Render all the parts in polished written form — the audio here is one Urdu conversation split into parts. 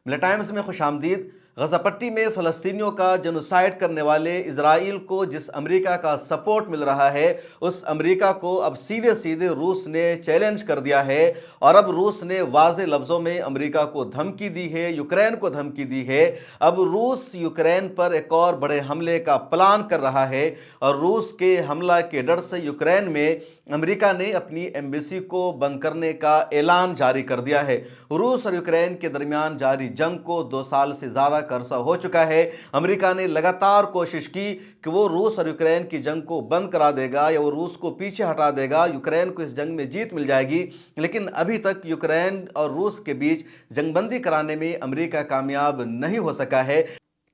ملے ٹائمز میں خوش آمدید۔ غزہ پٹی میں فلسطینیوں کا جنوسائیڈ کرنے والے اسرائیل کو جس امریکہ کا سپورٹ مل رہا ہے، اس امریکہ کو اب سیدھے سیدھے روس نے چیلنج کر دیا ہے، اور اب روس نے واضح لفظوں میں امریکہ کو دھمکی دی ہے، یوکرین کو دھمکی دی ہے۔ اب روس یوکرین پر ایک اور بڑے حملے کا پلان کر رہا ہے، اور روس کے حملہ کے ڈر سے یوکرین میں امریکہ نے اپنی ایمبیسی کو بند کرنے کا اعلان جاری کر دیا ہے۔ روس اور یوکرین کے درمیان جاری جنگ کو 2 سال سے زیادہ کا عرصہ ہو چکا ہے۔ امریکہ نے لگاتار کوشش کی کہ وہ روس اور یوکرین کی جنگ کو بند کرا دے گا یا وہ روس کو پیچھے ہٹا دے گا، یوکرین کو اس جنگ میں جیت مل جائے گی، لیکن ابھی تک یوکرین اور روس کے بیچ جنگ بندی کرانے میں امریکہ کامیاب نہیں ہو سکا ہے۔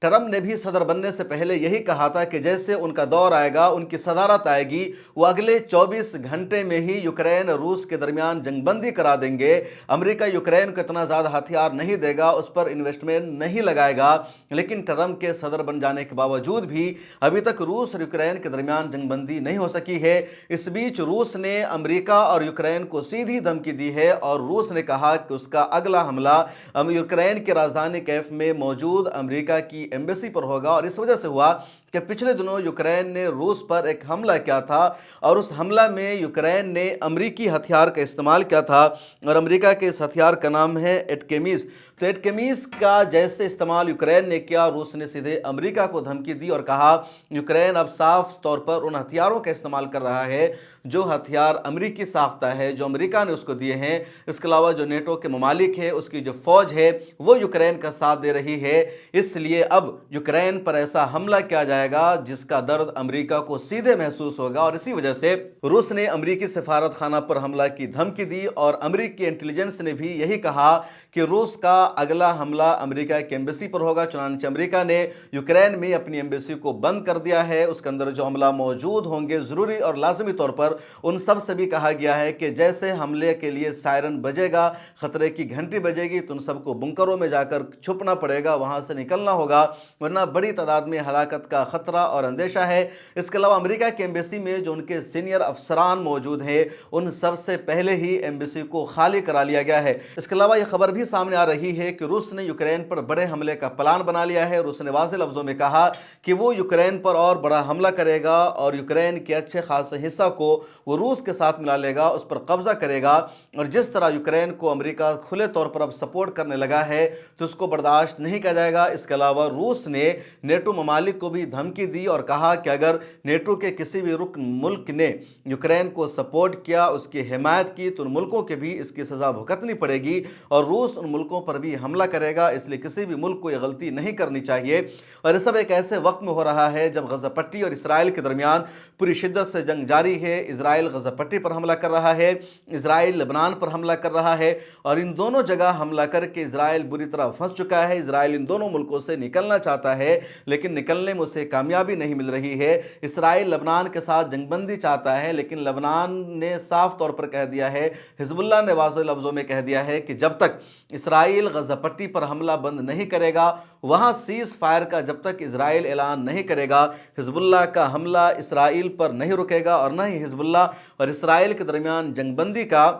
ٹرمپ نے بھی صدر بننے سے پہلے یہی کہا تھا کہ جیسے ان کا دور آئے گا، ان کی صدارت آئے گی، وہ اگلے 24 گھنٹے میں ہی یوکرین اور روس کے درمیان جنگ بندی کرا دیں گے۔ امریکہ یوکرین کو اتنا زیادہ ہتھیار نہیں دے گا، اس پر انویسٹمنٹ نہیں لگائے گا، لیکن ٹرمپ کے صدر بن جانے کے باوجود بھی ابھی تک روس اور یوکرین کے درمیان جنگ بندی نہیں ہو سکی ہے۔ اس بیچ روس نے امریکہ اور یوکرین کو سیدھی دھمکی دی ہے، اور روس نے کہا کہ اس کا اگلا حملہ یوکرین کی راجدھانی کیف میں موجود امریکہ کی ایمبیسی پر ہوگا، اور اس وجہ سے ہوا کہ پچھلے دنوں یوکرین نے روس پر ایک حملہ کیا تھا، اور اس حملہ میں یوکرین نے امریکی ہتھیار کا استعمال کیا تھا، اور امریکہ کے اس ہتھیار کا نام ہے ایٹکمیز۔ تو ایٹکمیز کا جیسے استعمال یوکرین نے کیا، روس نے سیدھے امریکہ کو دھمکی دی اور کہا یوکرین اب صاف طور پر ان ہتھیاروں کا استعمال کر رہا ہے جو ہتھیار امریکی ساختہ ہے، جو امریکہ نے اس کو دیے ہیں۔ اس کے علاوہ جو نیٹو کے ممالک ہے، اس کی جو فوج ہے وہ یوکرین کا ساتھ دے رہی ہے، اس لیے اب یوکرین پر ایسا حملہ کیا جائے گا جس کا درد امریکہ کو سیدھے محسوس ہوگا، اور اسی وجہ سے روس نے امریکی سفارت خانہ پر حملہ کی دھمکی دی، اور امریکی انٹیلیجنس نے بھی یہی کہا کہ روس کا اگلا حملہ امریکہ کی ایمبیسی پر ہوگا۔ چنانچہ امریکہ نے یوکرین میں اپنی ایمبیسی کو بند کر دیا ہے، اس کے اندر جو عملہ موجود ہوں گے ضروری اور لازمی طور پر ان سب سے بھی کہا گیا ہے کہ جیسے حملے کے لیے سائرن بجے گا، خطرے کی گھنٹی بجے گی، تو ان سب کو بنکروں میں جا کر چھپنا پڑے گا، وہاں سے نکلنا ہوگا، ورنہ بڑی تعداد میں ہلاکت کا خطرہ اور اندیشہ ہے۔ اس کے علاوہ امریکہ کی ایمبیسی میں جو ان کے سینئر افسران موجود ہیں، ان سب سے پہلے ہی ایمبیسی کو خالی کرا لیا گیا ہے۔ اس کے علاوہ یہ خبر بھی سامنے آ رہی ہے کہ روس نے یوکرین پر بڑے حملے کا پلان بنا لیا ہے۔ روس نے واضح لفظوں میں کہا کہ وہ یوکرین پر اور بڑا حملہ کرے گا، اور یوکرین کے اچھے خاصے حصہ کو وہ روس کے ساتھ ملا لے گا، اس پر قبضہ کرے گا، اور جس طرح یوکرین کو امریکہ کھلے طور پر اب سپورٹ کرنے لگا ہے تو اس کو برداشت نہیں کیا جائے گا۔ اس کے علاوہ روس نے نیٹو ممالک کو بھی دھمکی دی اور کہا کہ اگر نیٹو کے کسی بھی رکن ملک نے یوکرین کو سپورٹ کیا، اس کی حمایت کی، تو ان ملکوں کے بھی اس کی سزا بھگتنی پڑے گی، اور روس ان ملکوں پر بھی حملہ کرے گا، اس لیے کسی بھی ملک کو یہ غلطی نہیں کرنی چاہیے۔ اور یہ سب ایک ایسے وقت میں ہو رہا ہے جب غزہ پٹی اور اسرائیل کے درمیان پوری شدت سے جنگ جاری ہے۔ اسرائیل غزہ پٹی پر حملہ کر رہا ہے، اسرائیل لبنان پر حملہ کر رہا ہے، اور ان دونوں جگہ حملہ کر کے اسرائیل بری طرح پھنس چکا ہے۔ اسرائیل ان دونوں ملکوں سے نکلنا چاہتا ہے، لیکن نکلنے میں اسے کامیابی نہیں مل رہی ہے۔ اسرائیل لبنان کے ساتھ جنگ بندی چاہتا ہے، لیکن لبنان نے صاف طور پر کہہ دیا ہے، حزب اللہ نے واضح لفظوں میں کہہ دیا ہے کہ جب تک اسرائیل غزہ پٹی پر حملہ بند نہیں کرے گا، وہاں سیز فائر کا جب تک اسرائیل اعلان نہیں کرے گا، حزب اللہ کا حملہ اسرائیل پر نہیں رکے گا، اور نہ ہی حزب اللہ اور اسرائیل کے درمیان جنگ بندی کا،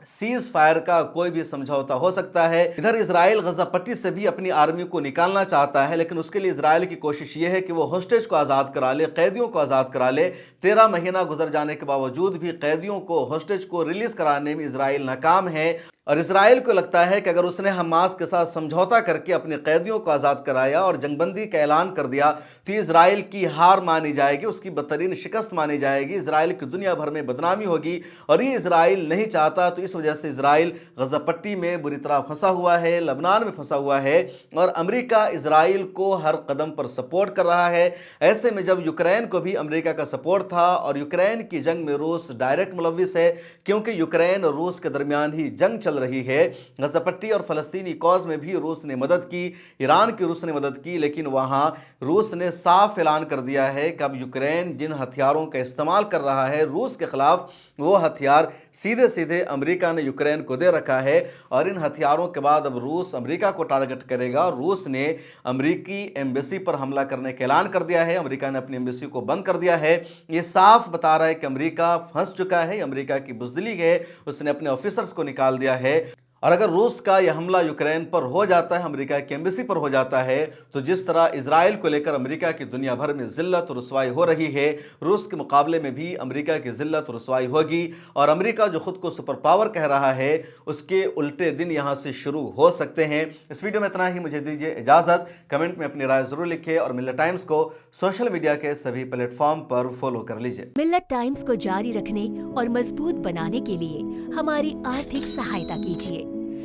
سیز فائر کا کوئی بھی سمجھوتا ہو سکتا ہے۔ ادھر اسرائیل غزہ پٹی سے بھی اپنی آرمی کو نکالنا چاہتا ہے، لیکن اس کے لیے اسرائیل کی کوشش یہ ہے کہ وہ ہوسٹیج کو آزاد کرا لے، قیدیوں کو آزاد کرا لے۔ 13 مہینہ گزر جانے کے باوجود بھی قیدیوں کو، ہوسٹیج کو ریلیز کرانے میں اسرائیل ناکام ہے، اور اسرائیل کو لگتا ہے کہ اگر اس نے حماس کے ساتھ سمجھوتا کر کے اپنے قیدیوں کو آزاد کرایا اور جنگ بندی کا اعلان کر دیا تو اسرائیل کی ہار مانی جائے گی، اس کی بدترین شکست مانی جائے گی، اسرائیل کی دنیا بھر میں بدنامی ہوگی، اور یہ اسرائیل نہیں چاہتا۔ تو اس وجہ سے اسرائیل غزہ پٹی میں بری طرح پھنسا ہوا ہے، لبنان میں پھنسا ہوا ہے، اور امریکہ اسرائیل کو ہر قدم پر سپورٹ کر رہا ہے۔ ایسے میں جب یوکرین کو بھی امریکہ کا سپورٹ تھا، اور یوکرین کی جنگ میں روس ڈائریکٹ ملوث ہے، کیونکہ یوکرین اور روس کے درمیان ہی جنگ چل رہی ہے۔ غزہ پٹی اور فلسطینی کوز میں بھی روس نے مدد کی، ایران کی روس نے مدد کی، لیکن وہاں روس نے صاف اعلان کر دیا ہے کہ اب یوکرین جن ہتھیاروں کا استعمال کر رہا ہے روس کے خلاف، وہ ہتھیار سیدھے سیدھے امریکہ نے یوکرین کو دے رکھا ہے، اور ان ہتھیاروں کے بعد اب روس امریکہ کو ٹارگٹ کرے گا۔ روس نے امریکی ایمبیسی پر حملہ کرنے کا اعلان کر دیا ہے، امریکہ نے اپنی ایمبیسی کو بند کر دیا ہے۔ یہ صاف بتا رہا ہے کہ امریکہ پھنس چکا ہے، امریکہ کی بزدلی ہے، اس نے اپنے آفیسرز کو نکال دیا ہے، اور اگر روس کا یہ حملہ یوکرین پر ہو جاتا ہے، امریکہ کی ایمبیسی پر ہو جاتا ہے، تو جس طرح اسرائیل کو لے کر امریکہ کی دنیا بھر میں ذلت اور رسوائی ہو رہی ہے، روس کے مقابلے میں بھی امریکہ کی ذلت اور رسوائی ہوگی، اور امریکہ جو خود کو سپر پاور کہہ رہا ہے، اس کے الٹے دن یہاں سے شروع ہو سکتے ہیں۔ اس ویڈیو میں اتنا ہی، مجھے دیجیے اجازت۔ کمنٹ میں اپنی رائے ضرور لکھیں، اور ملت ٹائمز کو سوشل میڈیا کے سبھی پلیٹ فارم پر فالو کر لیجیے۔ ملت ٹائمز کو جاری رکھنے اور مضبوط بنانے کے لیے ہماری آرتھک سہایتا کیجیے۔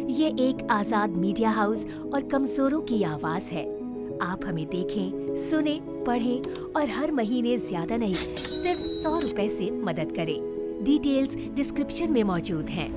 یہ ایک آزاد میڈیا ہاؤس اور کمزوروں کی آواز ہے۔ آپ ہمیں دیکھیں، سنیں، پڑھیں اور ہر مہینے زیادہ نہیں، صرف 100 روپے سے مدد کریں۔ ڈیٹیلز ڈسکرپشن میں موجود ہیں۔